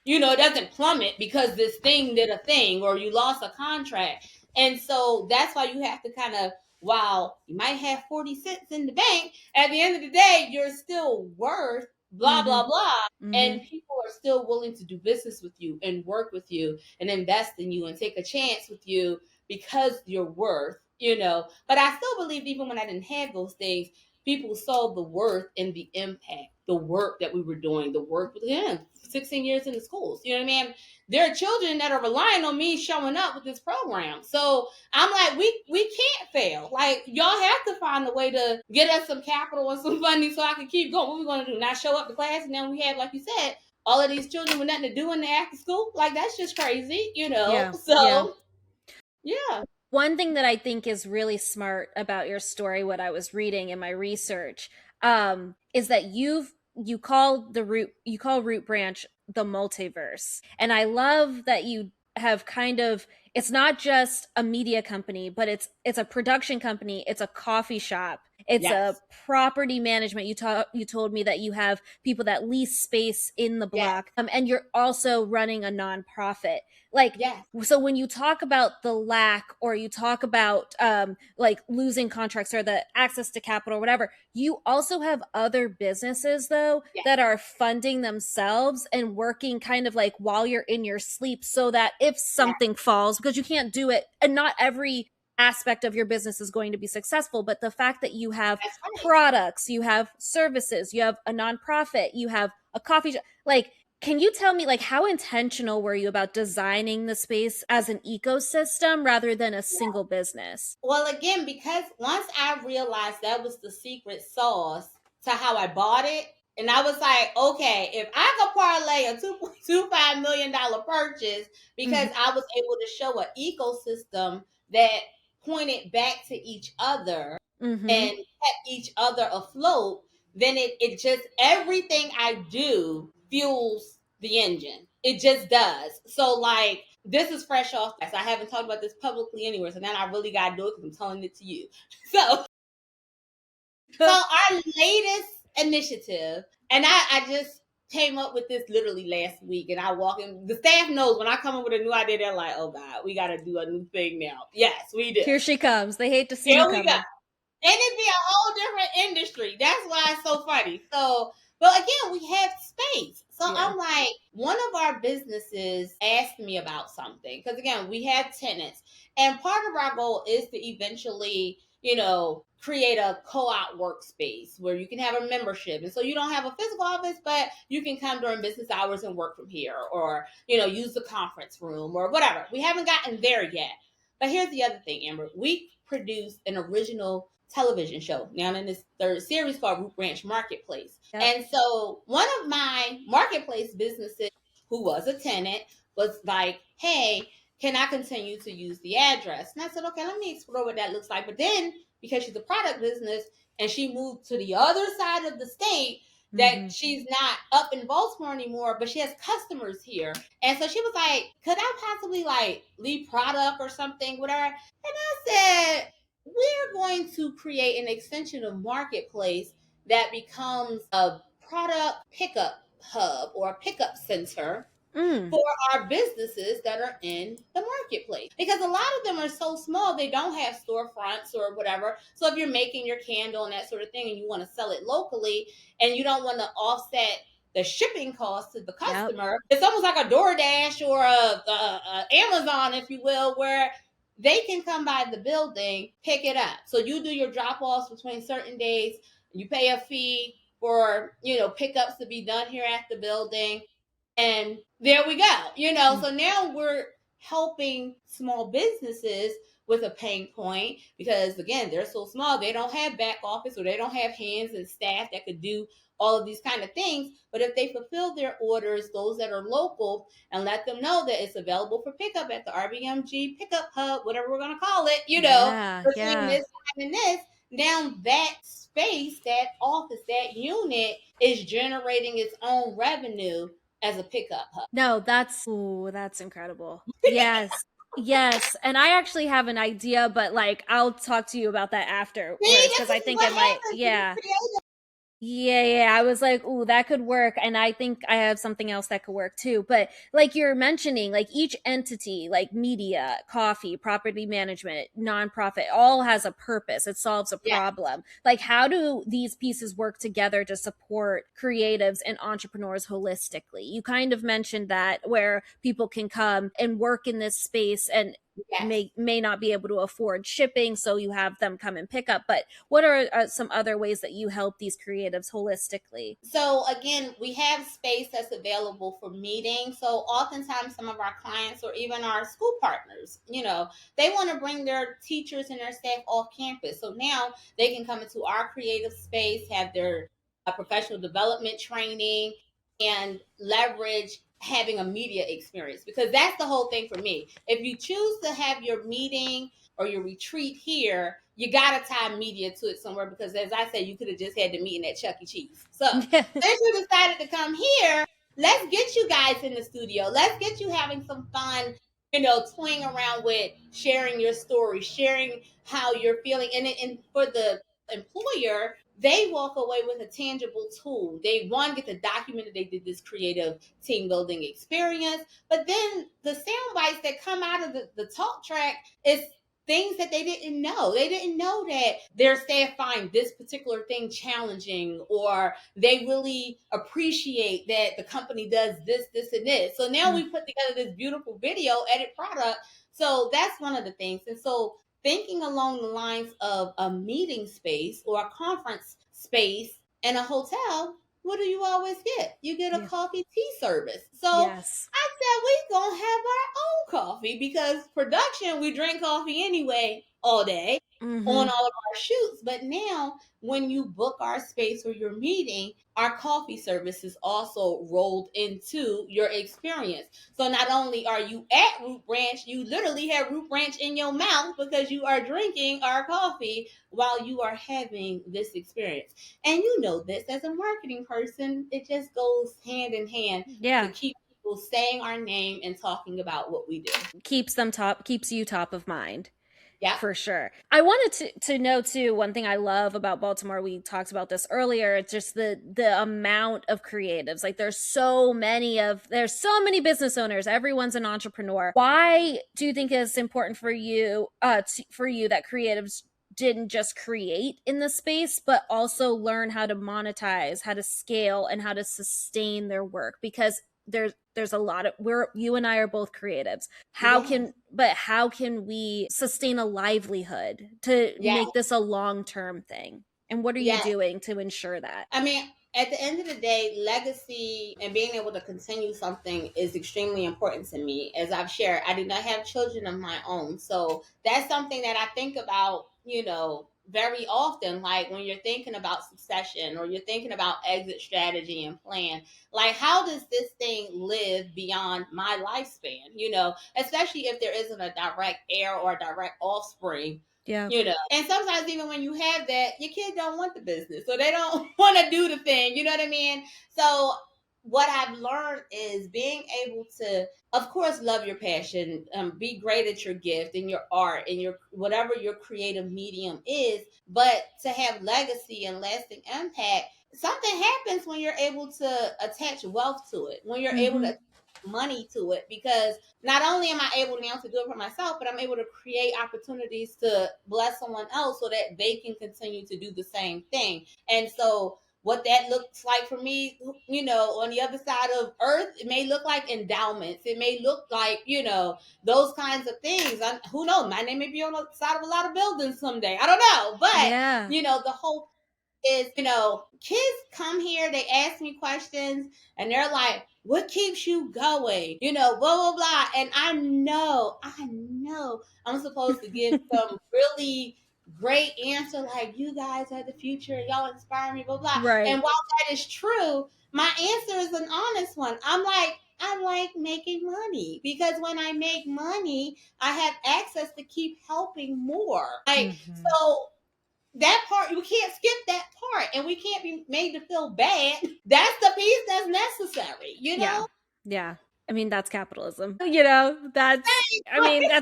it doesn't plummet because this thing did a thing or you lost a contract. And so that's why you have to kind of, while you might have 40 cents in the bank, at the end of the day, you're still worth blah, Mm-hmm. blah, blah. Mm-hmm. And people are still willing to do business with you and work with you and invest in you and take a chance with you because you're worth. But I still believe even when I didn't have those things, people saw the worth and the impact, the work that we were doing, the work with him, 16 years in the schools. You know what I mean? There are children that are relying on me showing up with this program. So I'm like, we can't fail. Like, y'all have to find a way to get us some capital and some funding so I can keep going. What we gonna do? Not show up to class and then we have, like you said, all of these children with nothing to do in the after school? Like, that's just crazy. Yeah. Yeah. So yeah. One thing that I think is really smart about your story, what I was reading in my research, is that you call Root Branch the multiverse, and I love that you have kind of, it's not just a media company, but it's a production company, it's a coffee shop, it's a Yes. property management. You told me that you have people that lease space in the Yes. block, and you're also running a nonprofit. Like, Yes. so when you talk about the lack, or you talk about like losing contracts or the access to capital or whatever, you also have other businesses though Yes. that are funding themselves and working kind of like while you're in your sleep, so that if Yes. something falls, because you can't do it, and not every aspect of your business is going to be successful, but the fact that you have That's right. products, you have services, you have a nonprofit, you have a coffee shop, like, can you tell me, like, how intentional were you about designing the space as an ecosystem rather than a single business? Well, again, because once I realized that was the secret sauce to how I bought it, and I was like, okay, if I could parlay a $2.25 million purchase because Mm-hmm. I was able to show an ecosystem that pointed back to each other Mm-hmm. and kept each other afloat, then it just, everything I do fuels the engine. It just does. So, like, this is fresh off. I haven't talked about this publicly anywhere, so now I really got to do it because I'm telling it to you. So our latest initiative, and I just came up with this literally last week, and I walk in. The staff knows when I come up with a new idea, they're like, "Oh God, we got to do a new thing now." Yes, we do. Here she comes. They hate to see you Here we go. coming. And it'd be a whole different industry. That's why it's so funny. So, but again, we have space. So Yeah. I'm like, one of our businesses asked me about something. Because again, we have tenants. And part of our goal is to eventually, create a co-op workspace where you can have a membership. And so you don't have a physical office, but you can come during business hours and work from here, or, use the conference room or whatever. We haven't gotten there yet. But here's the other thing, Amber. We produced an original television show now in this third series called Root Branch Marketplace. Yep. And so one of my marketplace businesses, who was a tenant, was like, hey, can I continue to use the address? And I said, okay, let me explore what that looks like. But then, because she's a product business and she moved to the other side of the state, Mm-hmm. that she's not up in Baltimore anymore, but she has customers here. And so she was like, could I possibly like leave product or something, whatever? And I said, we're going to create an extension of Marketplace that becomes a product pickup hub or a pickup center Mm. for our businesses that are in the marketplace, because a lot of them are so small they don't have storefronts or whatever. So if you're making your candle and that sort of thing and you want to sell it locally and you don't want to offset the shipping costs to the Yep. customer, it's almost like a DoorDash or a Amazon, if you will, where they can come by the building, pick it up. So you do your drop offs between certain days, you pay a fee for pickups to be done here at the building, and there we go. Mm. So now we're helping small businesses with a pain point, because again, they're so small, they don't have back office or they don't have hands and staff that could do all of these kind of things. But if they fulfill their orders, those that are local, and let them know that it's available for pickup at the RBMG pickup hub, whatever we're going to call it, Yeah. between Yeah. this time and this, now that space, that office, that unit is generating its own revenue as a pickup hub. No, that's incredible. Yes. Yes. And I actually have an idea, but like I'll talk to you about that See, afterwards, this because I is think what it might, happens when you yeah. create. Yeah, yeah. I was like, ooh, that could work. And I think I have something else that could work too. But like you're mentioning, like each entity, like media, coffee, property management, nonprofit, all has a purpose. It solves a Yeah. problem. Like, how do these pieces work together to support creatives and entrepreneurs holistically? You kind of mentioned that, where people can come and work in this space and Yes. may not be able to afford shipping, so you have them come and pick up. But what are some other ways that you help these creatives holistically? So again, we have space that's available for meetings. So oftentimes some of our clients or even our school partners, they want to bring their teachers and their staff off campus. So now they can come into our creative space, have their professional development training, and leverage having a media experience, because that's the whole thing for me. If you choose to have your meeting or your retreat here, you got to tie media to it somewhere, because as I said, you could have just had the meeting at Chuck E. Cheese. So since you decided to come here, let's get you guys in the studio. Let's get you having some fun, toying around with sharing your story, sharing how you're feeling. And for the employer, they walk away with a tangible tool. They one get to document that they did this creative team building experience, but then the sound bites that come out of the talk track is things that they didn't know. They didn't know that their staff find this particular thing challenging, or they really appreciate that the company does this, this, and this. So now we put together this beautiful video edit product. So that's one of the things. And so thinking along the lines of a meeting space or a conference space and a hotel, what do you always get? You get a coffee tea service. So Yes. I said we gonna have our own coffee, because production, we drink coffee anyway all day on all of our shoots. But now when you book our space or your meeting, our coffee service is also rolled into your experience. So not only are you at Root Branch, you literally have Root Branch in your mouth because you are drinking our coffee while you are having this experience. And you know this as a marketing person, it just goes hand in hand to keep people saying our name and talking about what we do. Keeps you top of mind. Yeah. For sure. I wanted to know too, one thing I love about Baltimore, we talked about this earlier, it's just the amount of creatives. Like there's so many business owners, everyone's an entrepreneur. Why do you think it's important for you that creatives didn't just create in the space, but also learn how to monetize, how to scale, and how to sustain their work? Because there's a lot of you and I are both creatives. How can we sustain a livelihood to make this a long-term thing? And what are you doing to ensure that? I mean, at the end of the day, legacy and being able to continue something is extremely important to me. As I've shared, I do not have children of my own. So that's something that I think about, very often. Like when you're thinking about succession or you're thinking about exit strategy and plan, like how does this thing live beyond my lifespan? Especially if there isn't a direct heir or a direct offspring. Yeah. And sometimes even when you have that, your kids don't want the business, so they don't want to do the thing. You know what I mean? So what I've learned is being able to, of course, love your passion, be great at your gift and your art and your whatever your creative medium is, but to have legacy and lasting impact. Something happens when you're able to attach wealth to it, when you're able to money to it, because not only am I able now to do it for myself, but I'm able to create opportunities to bless someone else so that they can continue to do the same thing. And so what that looks like for me, on the other side of earth, it may look like endowments. It may look like, those kinds of things. Who knows? My name may be on the side of a lot of buildings someday. I don't know. But, the whole is, kids come here, they ask me questions, and they're like, what keeps you going? Blah, blah, blah. And I know I'm supposed to give some really great answer, like, you guys are the future, y'all inspire me, blah, blah. Right. And while that is true, my answer is an honest one. I'm like, I like making money, because when I make money, I have access to keep helping more. So that part, we can't skip that part, and we can't be made to feel bad. That's the piece that's necessary, Yeah. I mean, that's capitalism. That's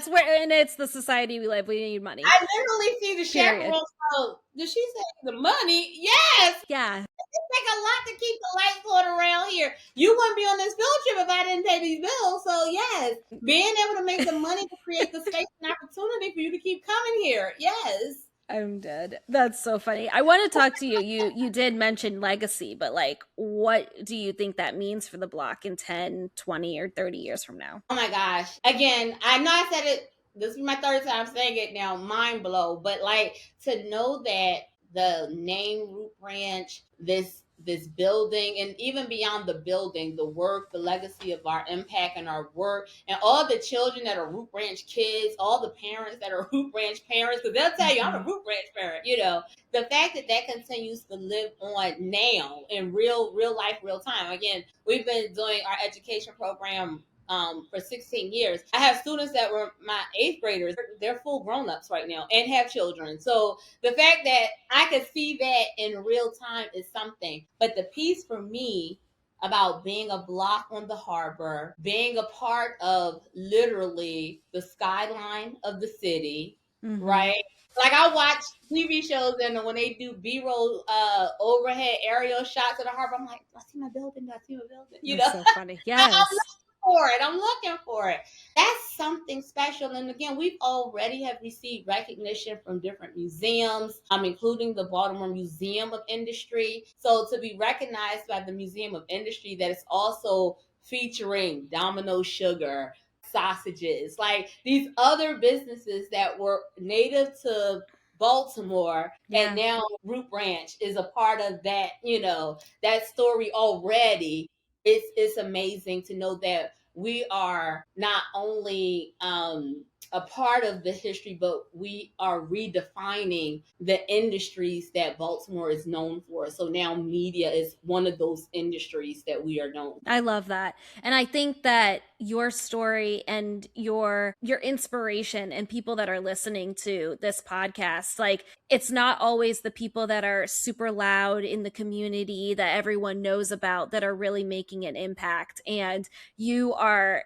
where, and it's the society we live. We need money. I literally see the chaperone. So, did she say the money? Yes. Yeah. It takes a lot to keep the lights on around here. You wouldn't be on this field trip if I didn't pay these bills. So yes, being able to make the money to create the space and opportunity for you to keep coming here. Yes. I'm dead. That's so funny. I want to talk to you. You did mention legacy, but like, what do you think that means for the block in 10, 20, or 30 years from now? Oh my gosh. Again, I know I said it. This is my third time saying it now. Mind blow. But like, to know that the name Root Branch, this building, and even beyond the building, the work, the legacy of our impact and our work, and all the children that are Root Branch kids, all the parents that are Root Branch parents, because they'll tell you I'm a Root Branch parent. The fact that continues to live on now in real life, real time. Again, we've been doing our education program for 16 years. I have students that were my 8th graders. They're full grown-ups right now and have children. So the fact that I could see that in real time is something. But the piece for me about being a block on the harbor, being a part of literally the skyline of the city, right? Like I watch TV shows and when they do B-roll overhead aerial shots of the harbor, I'm like, I see my building, I see my building. You That's know, so funny. Yes. I'm looking for it. That's something special. And again, we've already have received recognition from different museums, including the Baltimore Museum of Industry. So to be recognized by the Museum of Industry that is also featuring Domino Sugar, sausages, like these other businesses that were native to Baltimore, and now Root Ranch is a part of that, that story already. It's amazing to know that we are not only a part of the history, but we are redefining the industries that Baltimore is known for. So now media is one of those industries that we are known for. I love that. And I think that your story and your inspiration and people that are listening to this podcast, like it's not always the people that are super loud in the community that everyone knows about that are really making an impact. And you are,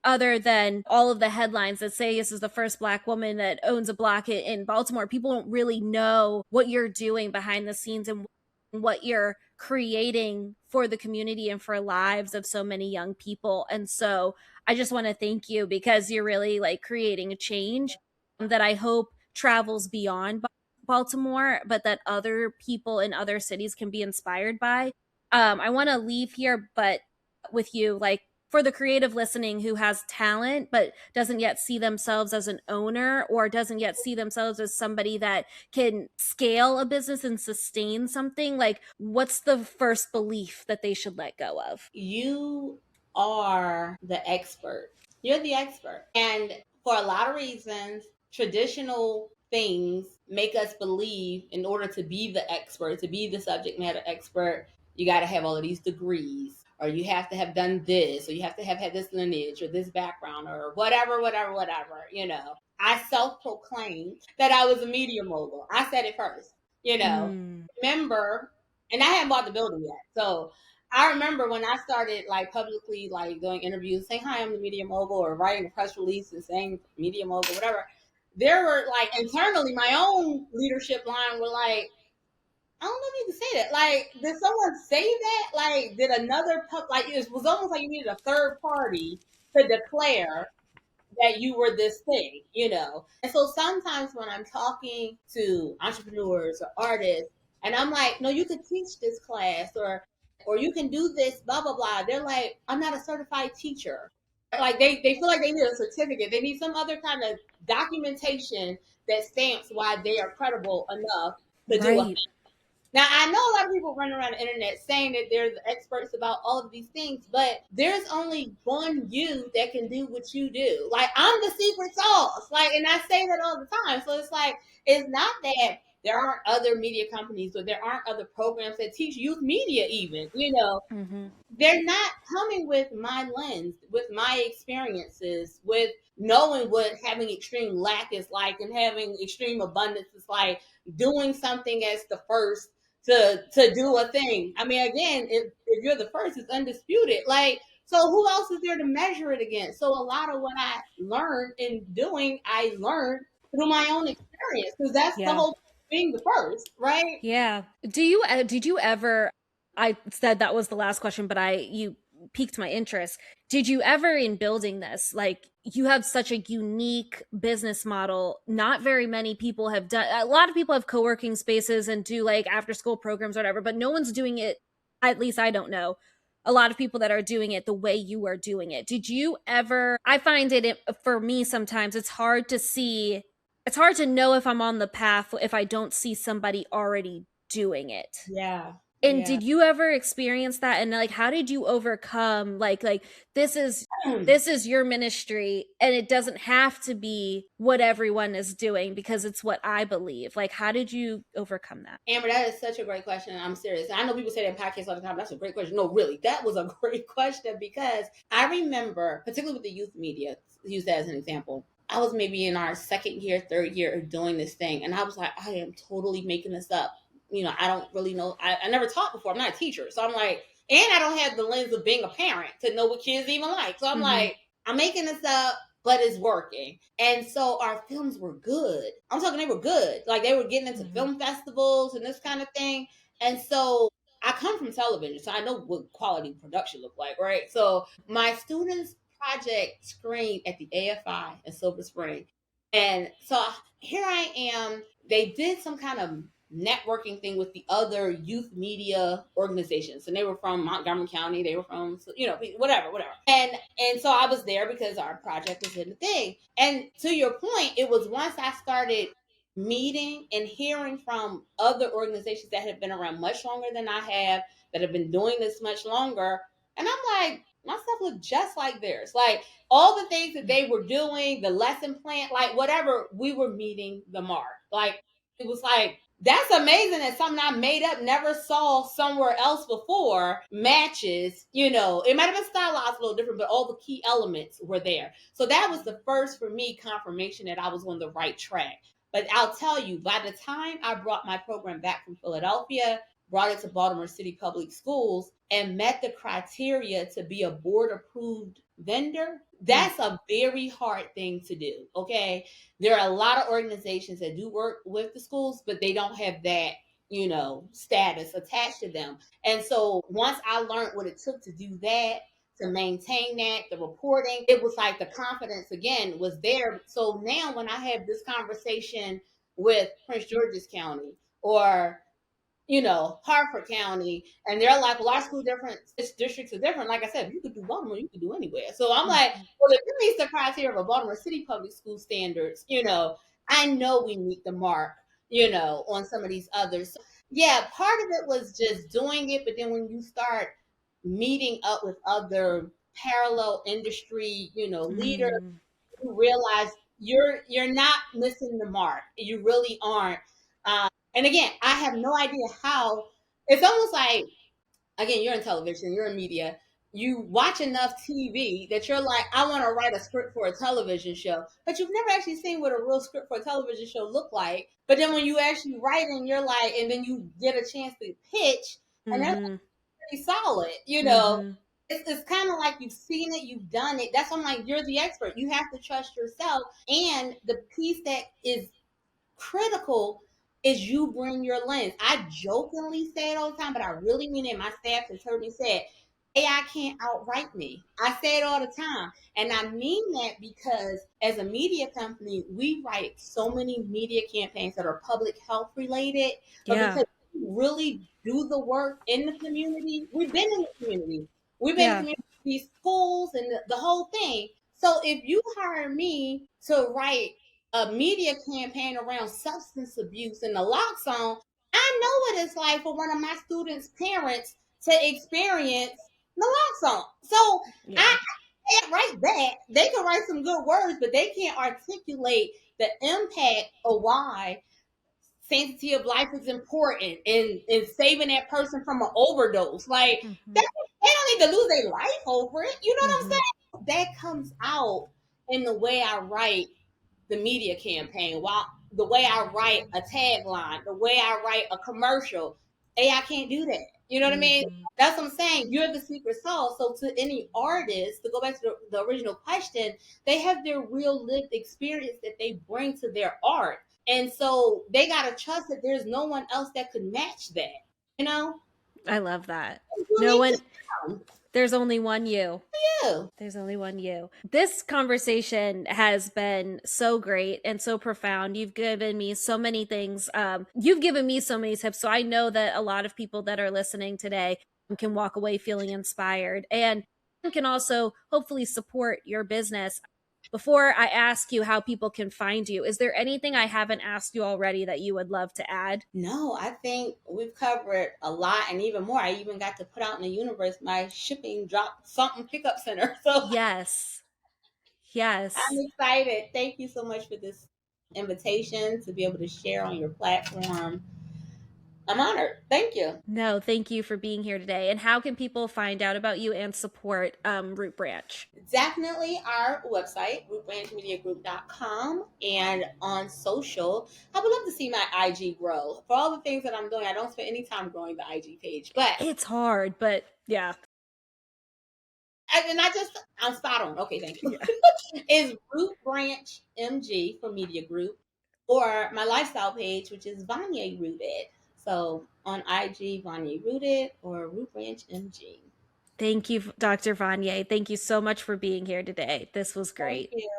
other than all of the headlines that say this is the first Black woman that owns a block in Baltimore, people don't really know what you're doing behind the scenes and what you're creating for the community and for lives of so many young people. And so I just want to thank you because you're really like creating a change that I hope travels beyond Baltimore, but that other people in other cities can be inspired by. I want to leave here, but with you, like for the creative listening who has talent but doesn't yet see themselves as an owner or doesn't yet see themselves as somebody that can scale a business and sustain something, like what's the first belief that they should let go of? You are the expert. You're the expert. And for a lot of reasons, traditional things make us believe in order to be the expert, to be the subject matter expert, you got to have all of these degrees, or you have to have done this, or you have to have had this lineage or this background or whatever, I self-proclaimed that I was a media mogul. I said it first, Remember, and I hadn't bought the building yet. So I remember when I started like publicly like doing interviews saying, hi, I'm the media mogul, or writing a press release and saying media mogul, whatever. There were like internally my own leadership line were like, I don't know if you can say that. Like, did someone say that? Like, did another like it was almost like you needed a third party to declare that you were this thing. And so sometimes when I'm talking to entrepreneurs or artists, and I'm like, no, you could teach this class, or you can do this, blah blah blah. They're like, I'm not a certified teacher. Like they feel like they need a certificate. They need some other kind of documentation that stamps why they are credible enough to do a thing. Now, I know a lot of people running around the internet saying that they're the experts about all of these things, but there's only one you that can do what you do. Like, I'm the secret sauce. Like, and I say that all the time. So it's like, it's not that there aren't other media companies or there aren't other programs that teach youth media even, They're not coming with my lens, with my experiences, with knowing what having extreme lack is like and having extreme abundance is like, doing something as the first to do a thing. I mean, again, if you're the first, it's undisputed. Like, so who else is there to measure it against? So a lot of what I learned in doing, I learned through my own experience, because that's the whole being the first, right? Yeah. Did you ever, I said that was the last question, but you piqued my interest. Did you ever, in building this, like you have such a unique business model, not very many people have done, a lot of people have co-working spaces and do like after school programs or whatever, but no one's doing it, at least I don't know a lot of people that are doing it the way you are doing it. Did you ever, I find it for me sometimes it's hard to know if I'm on the path if I don't see somebody already doing it. Yeah. And did you ever experience that? And like, how did you overcome like this is your ministry and it doesn't have to be what everyone is doing because it's what I believe. Like, how did you overcome that? Amber, that is such a great question. I'm serious. I know people say that in podcasts all the time. That's a great question. No, really, that was a great question because I remember, particularly with the youth media, use that as an example. I was maybe in our second year, third year of doing this thing, and I was like, I am totally making this up. I don't really know. I never taught before. I'm not a teacher. So I'm like, and I don't have the lens of being a parent to know what kids even like. So I'm like, I'm making this up, but it's working. And so our films were good. I'm talking, they were good. Like they were getting into film festivals and this kind of thing. And so I come from television, so I know what quality production look like, right? So my students' project screened at the AFI in Silver Spring. And so here I am. They did some kind of networking thing with the other youth media organizations, and they were from Montgomery County. They were from whatever. And so I was there because our project was in the thing. And to your point, it was once I started meeting and hearing from other organizations that have been around much longer than I have, that have been doing this much longer, and I'm like, my stuff looked just like theirs. Like all the things that they were doing, the lesson plan, like whatever, we were meeting the mark. Like it was like, that's amazing that something I made up, never saw somewhere else before, matches. It might have been stylized a little different, but all the key elements were there. So that was the first, for me, confirmation that I was on the right track. But I'll tell you, by the time I brought my program back from Philadelphia, brought it to Baltimore City Public Schools, and met the criteria to be a board approved vendor, that's a very hard thing to do. Okay. There are a lot of organizations that do work with the schools, but they don't have that, status attached to them. And so once I learned what it took to do that, to maintain that, the reporting, it was like the confidence again was there. So now when I have this conversation with Prince George's County or Harford County, and they're like, well, our school different districts are different. Like I said, you could do Baltimore, you could do anywhere. So I'm like, well, if it meets the criteria of a Baltimore City public school standards, I know we meet the mark, on some of these others. So, yeah, part of it was just doing it, but then when you start meeting up with other parallel industry, leaders, you realize you're not missing the mark. You really aren't. And again, I have no idea how. It's almost like, again, you're in television, you're in media. You watch enough TV that you're like, I want to write a script for a television show, but you've never actually seen what a real script for a television show look like. But then when you actually write it, you're like, and then you get a chance to pitch, and that's pretty solid. It's kind of like you've seen it, you've done it. That's why I'm like, you're the expert. You have to trust yourself. And the piece that is critical is you bring your lens. I jokingly say it all the time, but I really mean it. My staff has heard me say it. AI can't outwrite me. I say it all the time. And I mean that because as a media company, we write so many media campaigns that are public health related. But because we really do the work in the community, we've been in the community. We've been in community schools and the whole thing. So if you hire me to write a media campaign around substance abuse and the lock zone, I know what it's like for one of my students' parents to experience naloxone. So I can't write that. They can write some good words, but they can't articulate the impact of why sanctity of life is important and saving that person from an overdose. Like they don't need to lose their life over it. You know what I'm saying? That comes out in the way I write the media campaign, while the way I write a tagline, the way I write a commercial. AI can't do that. You know what I mean? That's what I'm saying. You're the secret sauce. So to any artist, to go back to the original question, they have their real lived experience that they bring to their art. And so they got to trust that there's no one else that could match that. I love that. You There's only one you. you. There's only one you. This conversation has been so great and so profound. You've given me so many things. You've given me so many tips. So I know that a lot of people that are listening today can walk away feeling inspired and can also hopefully support your business. Before I ask you how people can find you, is there anything I haven't asked you already that you would love to add? No, I think we've covered a lot and even more. I even got to put out in the universe my shipping drop something pickup center. So Yes. I'm Yes. excited. Thank you so much for this invitation to be able to share on your platform. I'm honored. Thank you. No, thank you for being here today. And how can people find out about you and support Root Branch? Definitely our website, rootbranchmediagroup.com, and on social. I would love to see my IG grow. For all the things that I'm doing, I don't spend any time growing the IG page, but It's hard, but yeah. I'm spot on. Okay, thank you. Yeah. Is Root Branch MG for Media Group, or my lifestyle page, which is Vanya Rooted. So on IG, Vanya Rooted or Root Branch MG. Thank you, Dr. Vanya. Thank you so much for being here today. This was Thank great. you.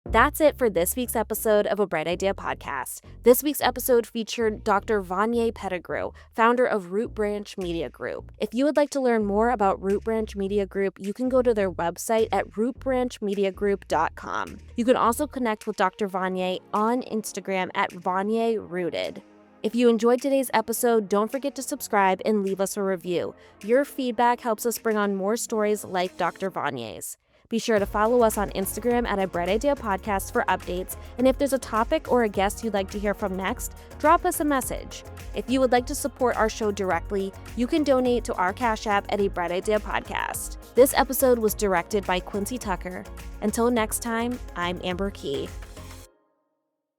That's it for this week's episode of A Bright Idea Podcast. This week's episode featured Dr. Vonnya Pettigrew, founder of Root Branch Media Group. If you would like to learn more about Root Branch Media Group, you can go to their website at rootbranchmediagroup.com. You can also connect with Dr. Vonnya on Instagram at Vonnya Rooted. If you enjoyed today's episode, don't forget to subscribe and leave us a review. Your feedback helps us bring on more stories like Dr. Vonya's. Be sure to follow us on Instagram at A Bright Idea Podcast for updates, and if there's a topic or a guest you'd like to hear from next, drop us a message. If you would like to support our show directly, you can donate to our Cash App at A Bright Idea Podcast. This episode was directed by Quincy Tucker. Until next time, I'm Amber Key.